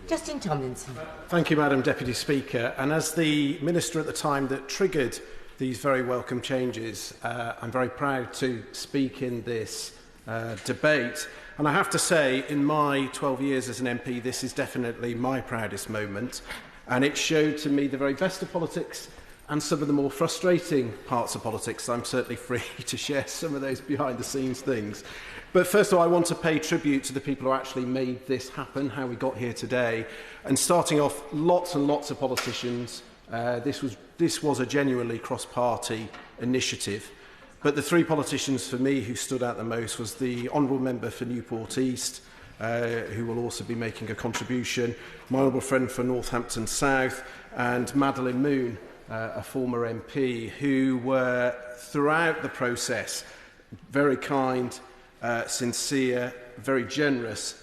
Justin Tomlinson. Thank you, Madam Deputy Speaker. And as the Minister at the time that triggered these very welcome changes, I'm very proud to speak in this debate. And I have to say, in my 12 years as an MP, this is definitely my proudest moment. And it showed to me the very best of politics and some of the more frustrating parts of politics. I'm certainly free to share some of those behind-the-scenes things. But first of all, I want to pay tribute to the people who actually made this happen, how we got here today. And starting off, lots and lots of politicians. This was a genuinely cross-party initiative. But the three politicians for me who stood out the most was the Honourable Member for Newport East, who will also be making a contribution, my honourable friend for Northampton South, and Madeleine Moon, a former MP, who were, throughout the process, very kind, sincere, very generous,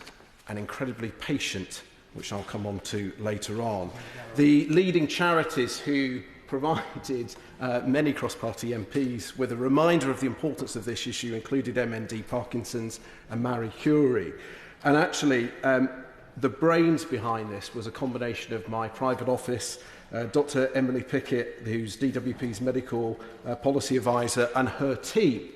and incredibly patient, which I'll come on to later on. The leading charities who provided many cross-party MPs with a reminder of the importance of this issue included MND Parkinson's and Marie Curie. And actually, the brains behind this was a combination of my private office, Dr. Emily Pickett, who's DWP's medical policy advisor, and her team.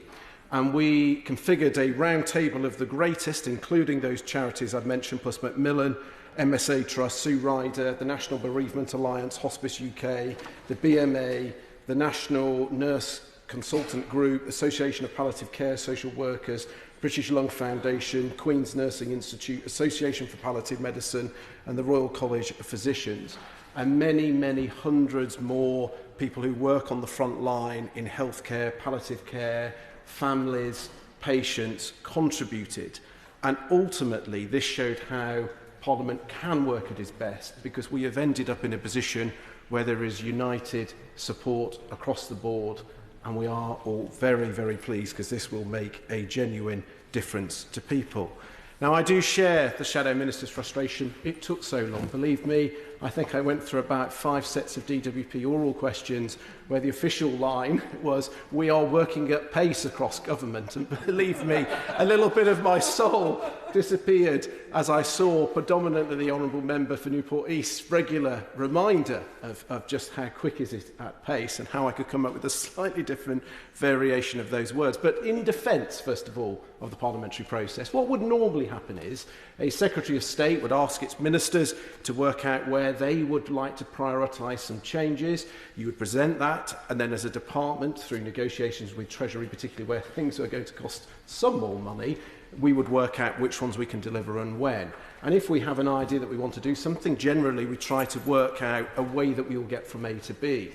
And we configured a round table of the greatest, including those charities I've mentioned, plus Macmillan, MSA Trust, Sue Ryder, the National Bereavement Alliance, Hospice UK, the BMA, the National Nurse Consultant Group, Association of Palliative Care Social Workers, British Lung Foundation, Queen's Nursing Institute, Association for Palliative Medicine, and the Royal College of Physicians. And many, many hundreds more people who work on the front line in healthcare, palliative care, families, patients contributed. And ultimately, this showed how Parliament can work at its best, because we have ended up in a position where there is united support across the board, and we are all very, very pleased, because this will make a genuine difference to people. Now, I do share the Shadow Minister's frustration. It took so long. Believe me, I think I went through about 5 sets of DWP oral questions where the official line was, we are working at pace across government. And believe me, a little bit of my soul disappeared as I saw predominantly the Honourable Member for Newport East's regular reminder of just how quick is it at pace and how I could come up with a slightly different variation of those words. But in defence, first of all, of the parliamentary process, what would normally happen is a Secretary of State would ask its ministers to work out where they would like to prioritise some changes. You would present that, and then as a department, through negotiations with Treasury, particularly where things are going to cost some more money, we would work out which ones we can deliver and when. And if we have an idea that we want to do something, generally we try to work out a way that we will get from A to B.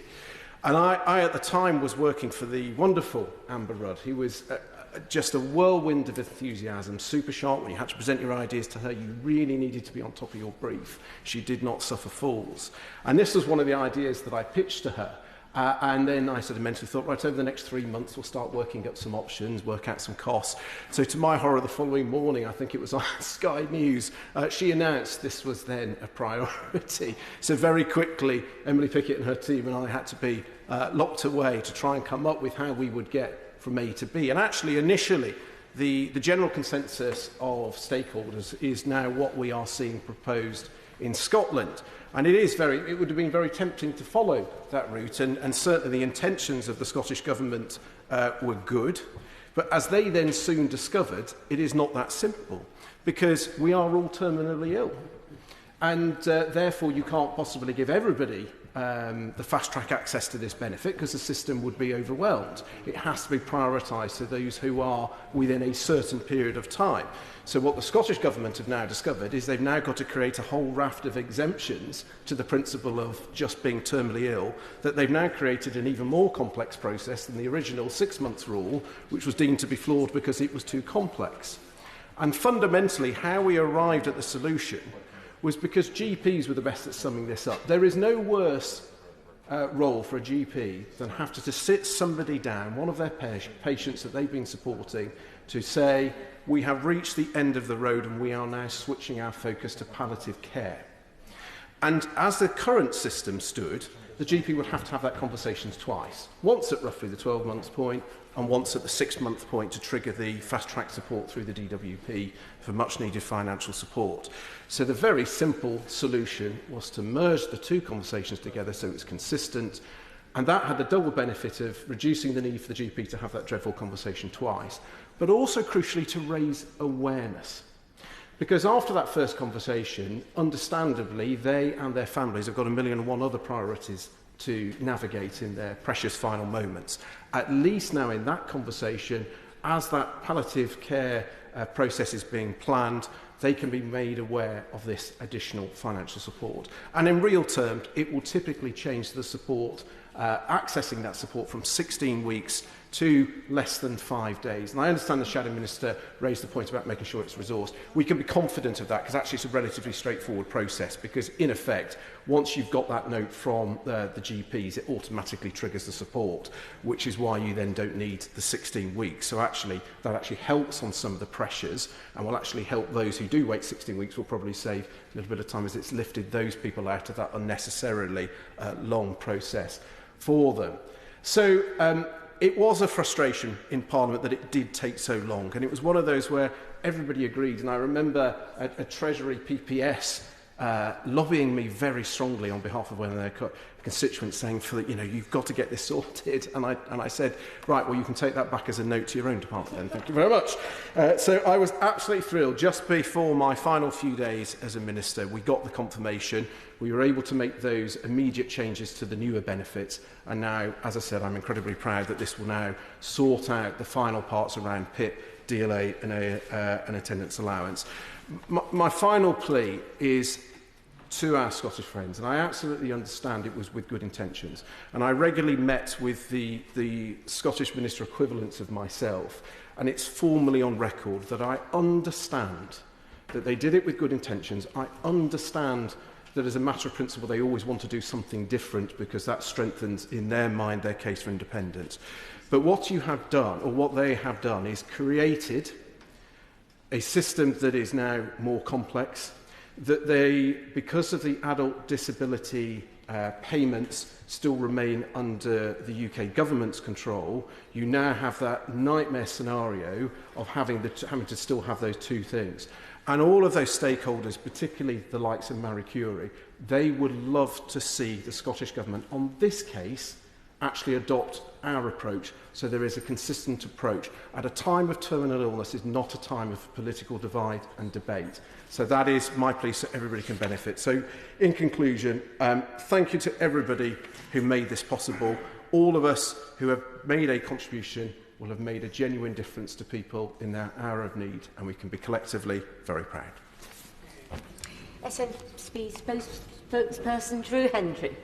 And I at the time was working for the wonderful Amber Rudd, who was just a whirlwind of enthusiasm, super sharp. When you had to present your ideas to her, you really needed to be on top of your brief. She did not suffer fools. And this was one of the ideas that I pitched to her. And then I sort of mentally thought, right, over the next 3 months, we'll start working up some options, work out some costs. So to my horror, the following morning, I think it was on Sky News, she announced this was then a priority. So very quickly, Emily Pickett and her team and I had to be locked away to try and come up with how we would get from A to B. And actually, initially, the general consensus of stakeholders is now what we are seeing proposed in Scotland. And it would have been very tempting to follow that route, and certainly the intentions of the Scottish Government were good. But as they then soon discovered, it is not that simple, because we are all terminally ill. And therefore, you can't possibly give everybody the fast-track access to this benefit, because the system would be overwhelmed. It has to be prioritised to those who are within a certain period of time. So what the Scottish Government have now discovered is they've now got to create a whole raft of exemptions to the principle of just being terminally ill, that they've now created an even more complex process than the original 6-month rule, which was deemed to be flawed because it was too complex. And fundamentally, how we arrived at the solution was because GPs were the best at summing this up. There is no worse role for a GP than have to sit somebody down, one of their patients that they've been supporting, to say, we have reached the end of the road and we are now switching our focus to palliative care. And as the current system stood, the GP would have to have that conversation twice. Once at roughly the 12-month point and once at the 6-month point to trigger the fast-track support through the DWP for much-needed financial support. So the very simple solution was to merge the two conversations together so it's consistent, and that had the double benefit of reducing the need for the GP to have that dreadful conversation twice, but also crucially to raise awareness. Because after that first conversation, understandably, they and their families have got 1,000,001 other priorities to navigate in their precious final moments. At least now in that conversation, as that palliative care process is being planned, they can be made aware of this additional financial support. And in real terms, it will typically change the support, accessing that support from 16 weeks to less than 5 days. And I understand the Shadow Minister raised the point about making sure it's resourced. We can be confident of that because actually it's a relatively straightforward process because, in effect, once you've got that note from the GPs, it automatically triggers the support, which is why you then don't need the 16 weeks. So actually, that actually helps on some of the pressures and will actually help those who do wait 16 weeks will probably save a little bit of time as it's lifted those people out of that unnecessarily long process for them. So it was a frustration in Parliament that it did take so long, and it was one of those where everybody agreed. And I remember a Treasury PPS lobbying me very strongly on behalf of one of their constituents, saying, "Philip, you know, you've got to get this sorted." And I said, "Right, well, you can take that back as a note to your own department then. Thank you very much." So I was absolutely thrilled. Just before my final few days as a minister, we got the confirmation. We were able to make those immediate changes to the newer benefits. And now, as I said, I'm incredibly proud that this will now sort out the final parts around PIP, DLA and attendance allowance. My final plea is to our Scottish friends, and I absolutely understand it was with good intentions. And I regularly met with the Scottish Minister equivalents of myself, and it's formally on record that I understand that they did it with good intentions. I understand that as a matter of principle they always want to do something different because that strengthens in their mind their case for independence. But what you have done, or what they have done, is created a system that is now more complex, that they, because of the adult disability payments still remain under the UK government's control, you now have that nightmare scenario of having to still have those two things. And all of those stakeholders, particularly the likes of Marie Curie, they would love to see the Scottish Government, on this case, actually adopt our approach so there is a consistent approach. At a time of terminal illness is not a time of political divide and debate. So that is my plea so everybody can benefit. So in conclusion, thank you to everybody who made this possible. All of us who have made a contribution will have made a genuine difference to people in their hour of need, and we can be collectively very proud. SNP spokesperson Drew Hendry.